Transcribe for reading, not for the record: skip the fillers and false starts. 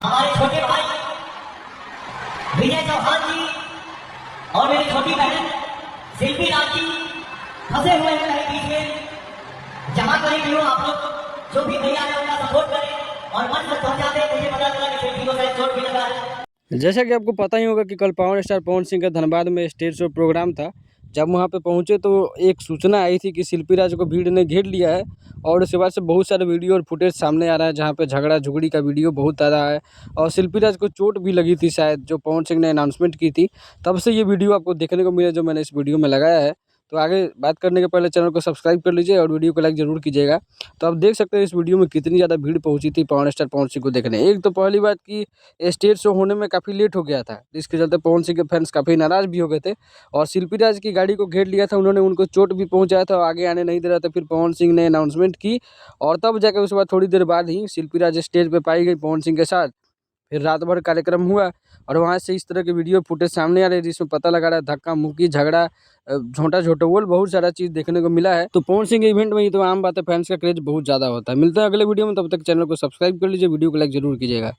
हमारे छोटे भाई विजय चौहान जी और मेरी छोटी बहन शिल्पी राज जी फंसे हुए हैं कहीं बीच में। जमा करेंगे लोग, आप लोग जो भी भैया है उनका सपोर्ट करें और मंच तक पहुंचा दें। मुझे पता चला कि शिल्पी को शायद चोट भी लगा है। जैसा कि आपको पता ही होगा कि कल पावर स्टार पवन सिंह का धनबाद में स्टेज शो प्रोग्राम था। जब वहां पे पहुंचे तो एक सूचना आई थी कि शिल्पी राज को भीड़ ने घेर लिया है और उसके बाद से बहुत सारे वीडियो और फुटेज सामने आ रहा है जहां पे झगड़ा झुगड़ी का वीडियो बहुत आ रहा है और शिल्पी राज को चोट भी लगी थी शायद, जो पवन सिंह ने अनाउंसमेंट की थी तब से ये वीडियो आपको देखने को मिला जो मैंने इस वीडियो में लगाया है। तो आगे बात करने के पहले चैनल को सब्सक्राइब कर लीजिए और वीडियो को लाइक जरूर कीजिएगा। तो आप देख सकते हैं इस वीडियो में कितनी ज़्यादा भीड़ पहुंची थी पावर स्टार पवन सिंह को देखने। एक तो पहली बात कि स्टेज शो होने में काफ़ी लेट हो गया था, जिसके चलते पवन सिंह के फैंस काफ़ी नाराज़ भी हो गए थे और शिल्पी राज की गाड़ी को घेर लिया था उन्होंने, उनको चोट भी पहुंचाया था और आगे आने नहीं दे रहा था। फिर पवन सिंह ने अनाउंसमेंट की और तब जाकर उसके बाद थोड़ी देर बाद ही शिल्पी राज स्टेज पे पाई गई पवन सिंह के साथ। फिर रात भर कार्यक्रम हुआ और वहाँ से इस तरह के वीडियो फुटेज सामने आ रहे हैं जिसमें पता लगा रहा है धक्का मुक्की झगड़ा झोंटा झोटोल बहुत सारा चीज़ देखने को मिला है। तो पवन सिंह के इवेंट में ये तो आम बात है, फैंस का क्रेज बहुत ज़्यादा होता है। मिलते हैं अगले वीडियो में, तब तक चैनल को सब्सक्राइब कर लीजिए, वीडियो को लाइक जरूर कीजिएगा।